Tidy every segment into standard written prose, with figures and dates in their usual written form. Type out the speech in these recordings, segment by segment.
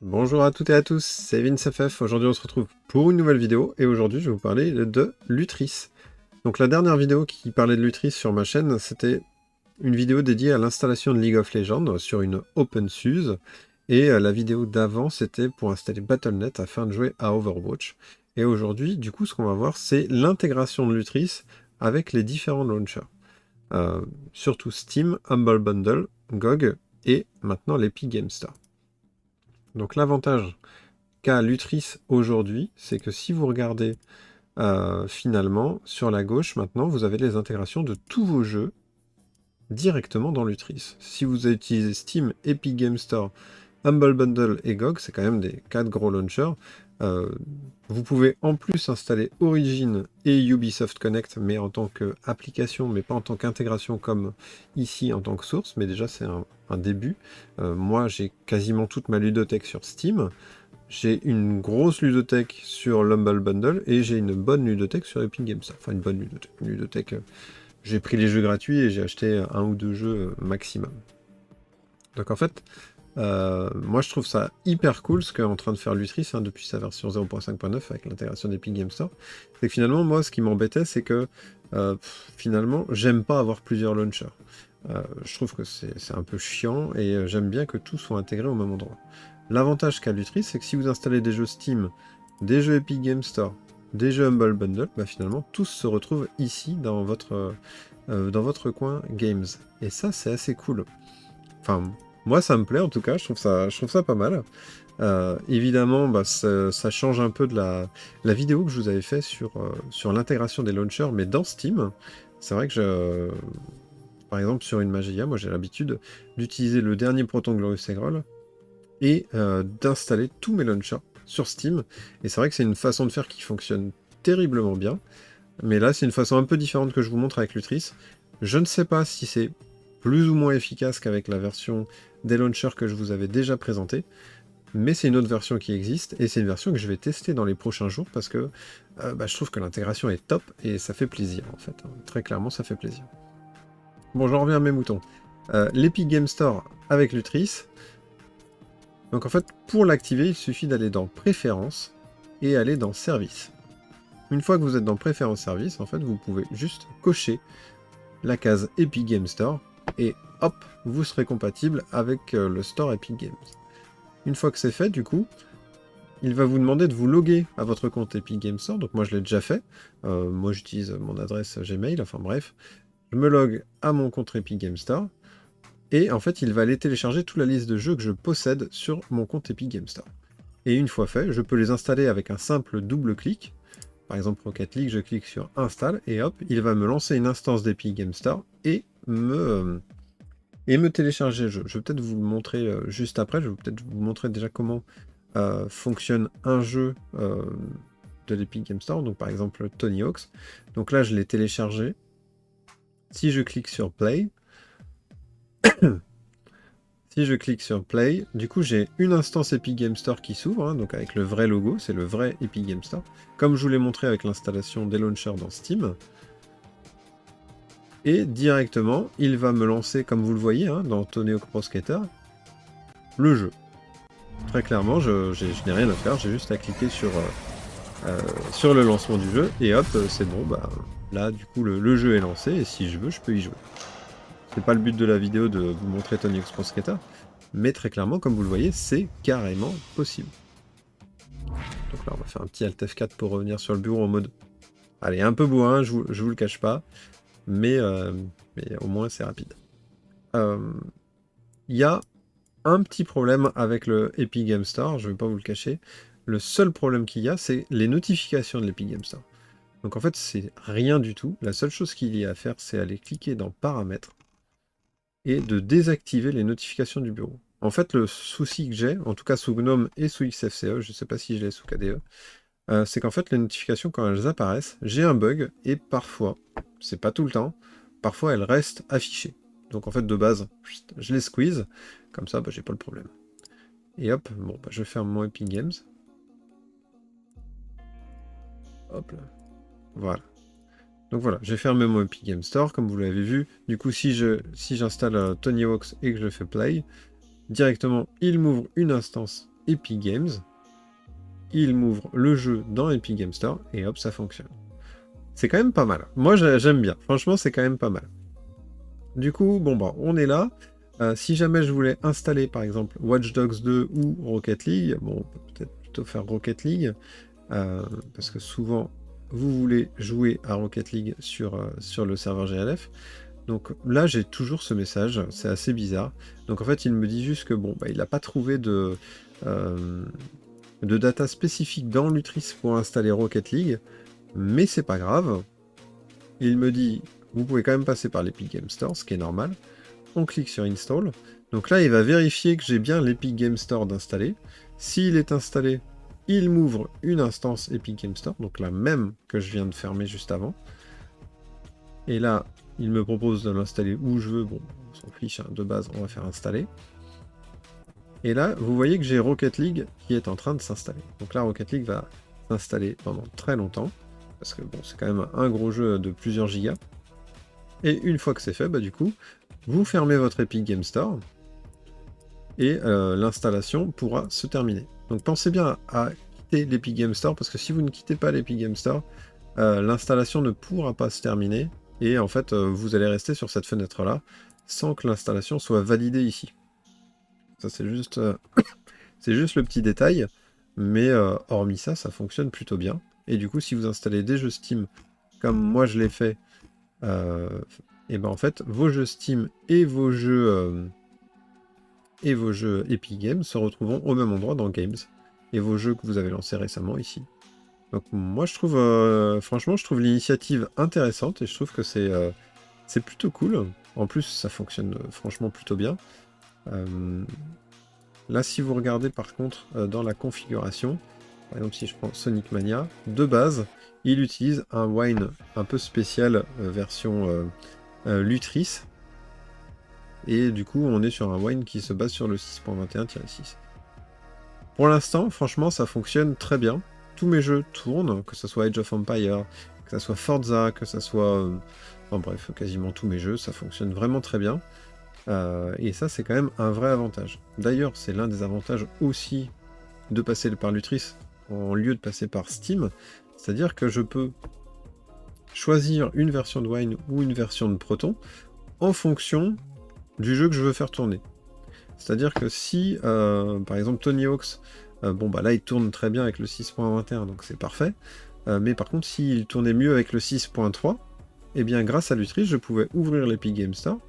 Bonjour à toutes et à tous, c'est VinceFF. Aujourd'hui on se retrouve pour une nouvelle vidéo et aujourd'hui je vais vous parler de Lutris. Donc la dernière vidéo qui parlait de Lutris sur ma chaîne, c'était une vidéo dédiée à l'installation de League of Legends sur une OpenSUSE et la vidéo d'avant c'était pour installer Battle.net afin de jouer à Overwatch. Et aujourd'hui du coup ce qu'on va voir c'est l'intégration de Lutris avec les différents launchers. Euh, Surtout Steam, Humble Bundle, GOG et maintenant l'Epic Game Store. Donc l'avantage qu'a Lutris aujourd'hui, c'est que si vous regardez finalement sur la gauche maintenant, vous avez les intégrations de tous vos jeux directement dans Lutris. Si vous avez utilisé Steam, Epic Game Store, Humble Bundle et GOG, c'est quand même des 4 gros launchers. Euh, Vous pouvez en plus installer Origin et Ubisoft Connect, mais en tant qu'application, mais pas en tant qu'intégration comme ici en tant que source, mais déjà c'est un début. Moi j'ai quasiment toute ma ludothèque sur Steam. J'ai une grosse ludothèque sur l'Humble Bundle et j'ai une bonne ludothèque sur Epic Games Store. Enfin, une bonne ludothèque. Une ludothèque, j'ai pris les jeux gratuits et j'ai acheté un ou deux jeux maximum. Donc en fait, moi je trouve ça hyper cool ce qu'est en train de faire Lutris depuis sa version 0.5.9 avec l'intégration d'Epic Games Store. C'est que finalement, moi ce qui m'embêtait, c'est que finalement, j'aime pas avoir plusieurs launchers. Je trouve que c'est un peu chiant et j'aime bien que tout soit intégré au même endroit. L'avantage qu'a Lutris, c'est que si vous installez des jeux Steam, des jeux Epic Game Store, des jeux Humble Bundle, bah finalement tous se retrouvent ici dans votre coin Games. Et ça, c'est assez cool. Enfin, moi, ça me plaît en tout cas, je trouve ça pas mal. Évidemment, bah, ça change un peu de la vidéo que je vous avais fait sur l'intégration des launchers, mais dans Steam. C'est vrai que par exemple, sur une Magia, moi j'ai l'habitude d'utiliser le dernier Proton Glorious Egrel et d'installer tous mes launchers sur Steam. Et c'est vrai que c'est une façon de faire qui fonctionne terriblement bien. Mais là, c'est une façon un peu différente que je vous montre avec Lutris. Je ne sais pas si c'est plus ou moins efficace qu'avec la version des launchers que je vous avais déjà présentée, mais c'est une autre version qui existe, et c'est une version que je vais tester dans les prochains jours, parce que bah, je trouve que l'intégration est top, et ça fait plaisir, en fait. Très clairement, ça fait plaisir. Bon, j'en reviens à mes moutons. L'Epic Game Store avec Lutris. Donc en fait, pour l'activer, il suffit d'aller dans Préférences, et aller dans Services. Une fois que vous êtes dans Préférences Services, en fait, vous pouvez juste cocher la case Epic Game Store, et hop, vous serez compatible avec le store Epic Games. Une fois que c'est fait, du coup, il va vous demander de vous loguer à votre compte Epic Game Store, donc moi je l'ai déjà fait. Moi j'utilise mon adresse Gmail, enfin bref. Je me log à mon compte Epic Game Store, et en fait il va aller télécharger toute la liste de jeux que je possède sur mon compte Epic Game Store. Et une fois fait, je peux les installer avec un simple double clic. Par exemple Rocket League, je clique sur Install, et hop, il va me lancer une instance d'Epic Game Store, et me télécharger le jeu. Je vais peut-être vous le montrer juste après, je vais peut-être vous montrer déjà comment fonctionne un jeu de l'Epic Game Store, donc par exemple Tony Hawk's. Donc là, je l'ai téléchargé. Si je clique sur Play, du coup, j'ai une instance Epic Game Store qui s'ouvre, donc avec le vrai logo, c'est le vrai Epic Game Store, comme je vous l'ai montré avec l'installation des launchers dans Steam. Et directement, il va me lancer, comme vous le voyez, dans Tony Hawk Pro Skater, le jeu. Très clairement, je n'ai rien à faire, j'ai juste à cliquer sur le lancement du jeu, et hop, c'est bon, bah là du coup le jeu est lancé, et si je veux, je peux y jouer. C'est pas le but de la vidéo de vous montrer Tony Hawk's Pro Skater, mais très clairement, comme vous le voyez, c'est carrément possible. Donc là, on va faire un petit Alt F4 pour revenir sur le bureau en mode... Allez, un peu bourrin, je vous le cache pas, mais au moins c'est rapide. Il y a un petit problème avec le Epic Game Store, je vais pas vous le cacher. Le seul problème qu'il y a, c'est les notifications de l'Epic Game Store. Donc en fait, c'est rien du tout. La seule chose qu'il y a à faire, c'est aller cliquer dans Paramètres et de désactiver les notifications du bureau. En fait, le souci que j'ai, en tout cas sous GNOME et sous XFCE, je ne sais pas si je l'ai sous KDE, c'est qu'en fait, les notifications, quand elles apparaissent, j'ai un bug et parfois, c'est pas tout le temps, parfois elles restent affichées. Donc en fait, de base, je les squeeze, comme ça, bah, j'ai pas le problème. Et hop, bon, bah, je ferme mon Epic Games. Hop là. Voilà. Donc voilà, j'ai fermé mon Epic Game Store, comme vous l'avez vu. Du coup, si j'installe Tony Hawk's et que je fais play, directement, il m'ouvre une instance Epic Games, il m'ouvre le jeu dans Epic Games Store, et hop, ça fonctionne. C'est quand même pas mal. Moi, j'aime bien. Franchement, c'est quand même pas mal. Du coup, bon, bah, on est là. Si jamais je voulais installer, par exemple, Watch Dogs 2 ou Rocket League, bon, on peut peut-être plutôt faire Rocket League, parce que souvent, vous voulez jouer à Rocket League sur le serveur GLF. Donc là, j'ai toujours ce message, c'est assez bizarre. Donc en fait, il me dit juste que bon, bah, il n'a pas trouvé de data spécifique dans Lutris pour installer Rocket League, mais c'est pas grave. Il me dit, vous pouvez quand même passer par l'Epic Game Store, ce qui est normal. On clique sur Install. Donc là, il va vérifier que j'ai bien l'Epic Game Store d'installer. S'il est installé, il m'ouvre une instance Epic Game Store, donc la même que je viens de fermer juste avant. Et là, il me propose de l'installer où je veux. Bon, on s'en fiche, hein, de base, on va faire installer. Et là, vous voyez que j'ai Rocket League qui est en train de s'installer. Donc là, Rocket League va s'installer pendant très longtemps, parce que bon, c'est quand même un gros jeu de plusieurs gigas. Et une fois que c'est fait, bah du coup, vous fermez votre Epic Game Store, et l'installation pourra se terminer. Donc pensez bien à quitter l'Epic Game Store, parce que si vous ne quittez pas l'Epic Game Store, l'installation ne pourra pas se terminer, et en fait, vous allez rester sur cette fenêtre-là, sans que l'installation soit validée ici. Ça, c'est juste, c'est juste le petit détail, mais hormis ça, ça fonctionne plutôt bien. Et du coup, si vous installez des jeux Steam, comme moi je l'ai fait, et ben en fait, vos jeux Steam et vos jeux Epic Games se retrouveront au même endroit dans Games, et vos jeux que vous avez lancés récemment ici. Donc moi je trouve, franchement, je trouve l'initiative intéressante, et je trouve que c'est plutôt cool. En plus, ça fonctionne franchement plutôt bien. Là, si vous regardez par contre dans la configuration, par exemple si je prends Sonic Mania, de base, il utilise un wine un peu spécial version Lutris, et du coup on est sur un wine qui se base sur le 6.21-6. Pour l'instant, franchement, ça fonctionne très bien. Tous mes jeux tournent, que ce soit Age of Empires, que ce soit Forza, que ce soit... enfin bref, quasiment tous mes jeux, ça fonctionne vraiment très bien. Et ça, c'est quand même un vrai avantage. D'ailleurs, c'est l'un des avantages aussi de passer par Lutris en lieu de passer par Steam. C'est-à-dire que je peux choisir une version de Wine ou une version de Proton en fonction du jeu que je veux faire tourner. C'est-à-dire que si, par exemple, Tony Hawk's, bon bah là il tourne très bien avec le 6.21, donc c'est parfait. Mais par contre, s'il tournait mieux avec le 6.3, eh bien grâce à Lutris, je pouvais ouvrir l'Epic Game Store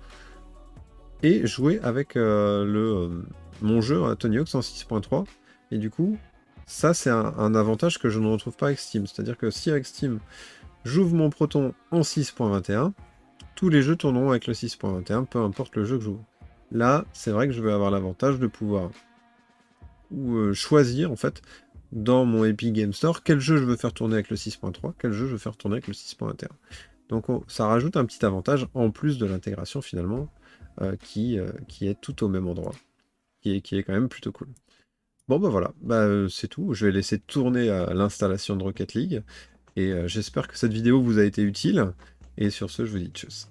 et jouer avec mon jeu à Tony Hawk's en 6.3. Et du coup, ça c'est un avantage que je ne retrouve pas avec Steam. C'est-à-dire que si avec Steam, j'ouvre mon Proton en 6.21, tous les jeux tourneront avec le 6.21, peu importe le jeu que j'ouvre. Là, c'est vrai que je vais avoir l'avantage de pouvoir choisir, en fait, dans mon Epic Game Store, quel jeu je veux faire tourner avec le 6.3, quel jeu je veux faire tourner avec le 6.21. Donc ça rajoute un petit avantage, en plus de l'intégration, finalement, qui est tout au même endroit, qui est quand même plutôt cool. Bon, bah voilà, c'est tout. Je vais laisser tourner l'installation de Rocket League, et j'espère que cette vidéo vous a été utile, et sur ce, je vous dis tchuss.